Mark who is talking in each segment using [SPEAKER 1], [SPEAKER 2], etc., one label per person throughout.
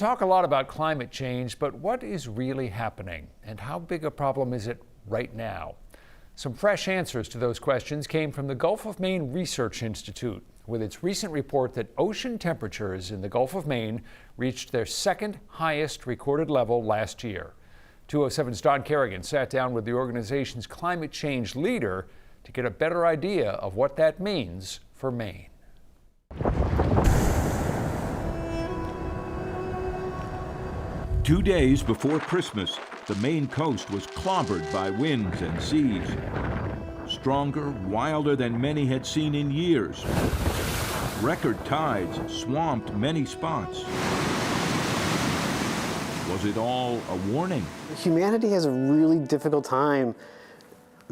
[SPEAKER 1] Talk a lot about climate change, but what is really happening and how big a problem is it right now? Some fresh answers to those questions came from the Gulf of Maine Research Institute with its recent report that ocean temperatures in the Gulf of Maine reached their second highest recorded level last year. 207's Don Kerrigan sat down with the organization's climate change leader to get a better idea of what that means for Maine.
[SPEAKER 2] 2 days before Christmas, the Maine coast was clobbered by winds and seas. Stronger, wilder than many had seen in years. Record tides swamped many spots. Was it all a warning?
[SPEAKER 3] Humanity has a really difficult time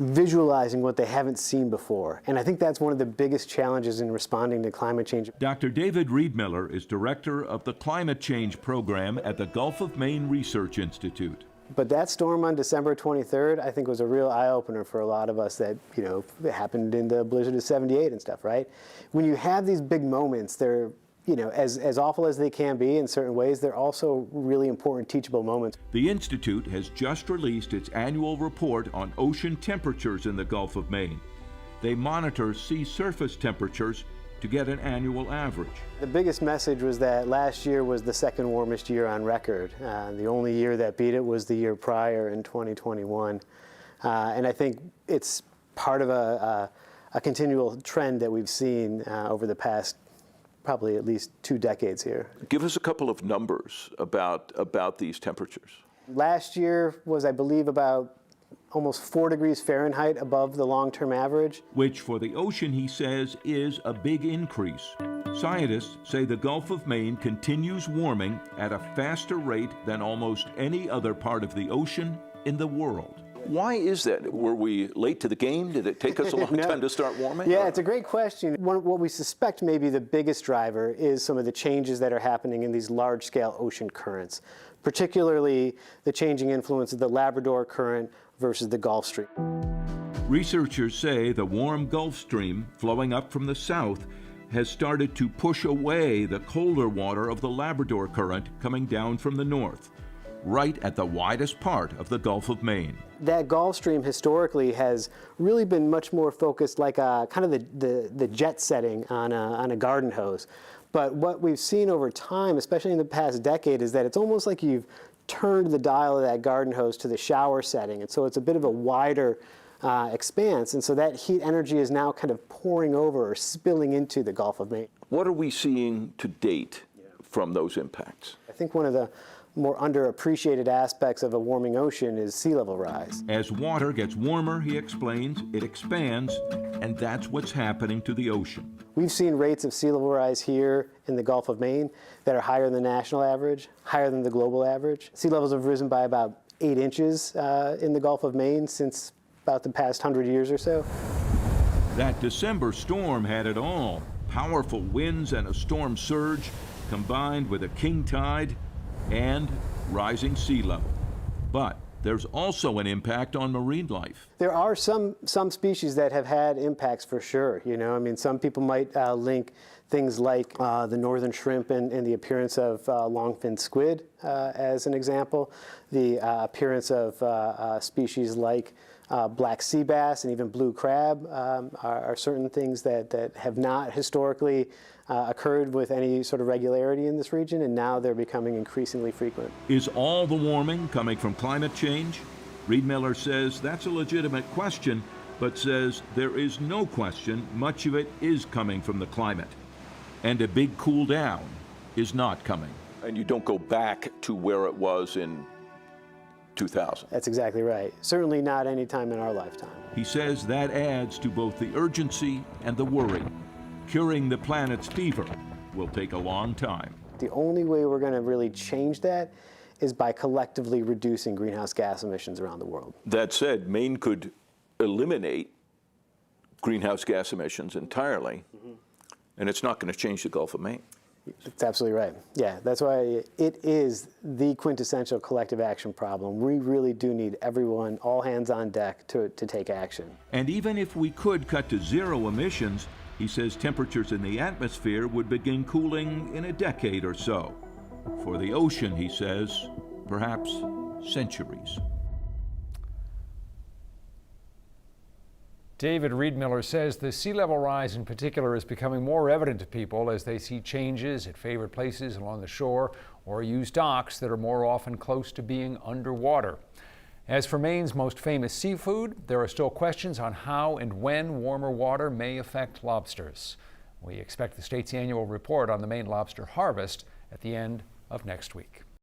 [SPEAKER 3] visualizing what they haven't seen before. And I think that's one of the biggest challenges in responding to climate change.
[SPEAKER 2] Dr. David Riedmiller is director of the Climate Change Program at the Gulf of Maine Research Institute.
[SPEAKER 3] But that storm on December 23rd, I think was a real eye-opener for a lot of us that, it happened in the blizzard of '78 and stuff, right? When you have these big moments, they're as awful as they can be in certain ways, they're also really important teachable moments.
[SPEAKER 2] The Institute has just released its annual report on ocean temperatures in the Gulf of Maine. They monitor sea surface temperatures to get an annual average.
[SPEAKER 3] The biggest message was that last year was the second warmest year on record. The only year that beat it was the year prior in 2021. And I think it's part of a continual trend that we've seen over the past probably at least 2 decades here.
[SPEAKER 4] Give us a couple of numbers about these temperatures.
[SPEAKER 3] Last year was, I believe, about almost 4 degrees Fahrenheit above the long-term average.
[SPEAKER 2] Which for the ocean, he says, is a big increase. Scientists say the Gulf of Maine continues warming at a faster rate than almost any other part of the ocean in the world.
[SPEAKER 4] Why is that? Were we late to the game? Did it take us a long time to start warming?
[SPEAKER 3] Yeah, it's a great question. What we suspect may be the biggest driver is some of the changes that are happening in these large-scale ocean currents, particularly the changing influence of the Labrador Current versus the Gulf Stream.
[SPEAKER 2] Researchers say the warm Gulf Stream flowing up from the south has started to push away the colder water of the Labrador Current coming down from the north, right at the widest part of the Gulf of Maine.
[SPEAKER 3] That Gulf Stream historically has really been much more focused like kind of the jet setting on a garden hose. But what we've seen over time, especially in the past decade, is that it's almost like you've turned the dial of that garden hose to the shower setting. And so it's a bit of a wider expanse. And so that heat energy is now kind of pouring over or spilling into the Gulf of Maine.
[SPEAKER 4] What are we seeing to date from those impacts?
[SPEAKER 3] I think one of the more underappreciated aspects of a warming ocean is sea level rise.
[SPEAKER 2] As water gets warmer, he explains, it expands, and that's what's happening to the ocean.
[SPEAKER 3] We've seen rates of sea level rise here in the Gulf of Maine that are higher than the national average, higher than the global average. Sea levels have risen by about 8 inches in the Gulf of Maine since about the past 100 years or so.
[SPEAKER 2] That December storm had it all. Powerful winds and a storm surge combined with a king tide and rising sea level. But there's also an impact on marine life.
[SPEAKER 3] There are some species that have had impacts for sure. Some people might link things like the northern shrimp and the appearance of long-finned squid as an example. The appearance of species like black sea bass and even blue crab are certain things that have not historically occurred with any sort of regularity in this region, and now they're becoming increasingly frequent.
[SPEAKER 2] Is all the warming coming from climate change? Riedmiller says that's a legitimate question, but says there is no question much of it is coming from the climate. And a big cool down is not coming.
[SPEAKER 4] And you don't go back to where it was in 2000.
[SPEAKER 3] That's exactly right. Certainly not any time in our lifetime.
[SPEAKER 2] He says that adds to both the urgency and the worry. Curing the planet's fever will take a long time.
[SPEAKER 3] The only way we're going to really change that is by collectively reducing greenhouse gas emissions around the world.
[SPEAKER 4] That said, Maine could eliminate greenhouse gas emissions entirely, and it's not going to change the Gulf of Maine.
[SPEAKER 3] That's absolutely right. Yeah, that's why it is the quintessential collective action problem. We really do need everyone, all hands on deck, to take action.
[SPEAKER 2] And even if we could cut to zero emissions, he says temperatures in the atmosphere would begin cooling in a decade or so. For the ocean, he says, perhaps centuries.
[SPEAKER 1] David Reedmiller says the sea level rise in particular is becoming more evident to people as they see changes at favorite places along the shore or use docks that are more often close to being underwater. As for Maine's most famous seafood, there are still questions on how and when warmer water may affect lobsters. We expect the state's annual report on the Maine lobster harvest at the end of next week.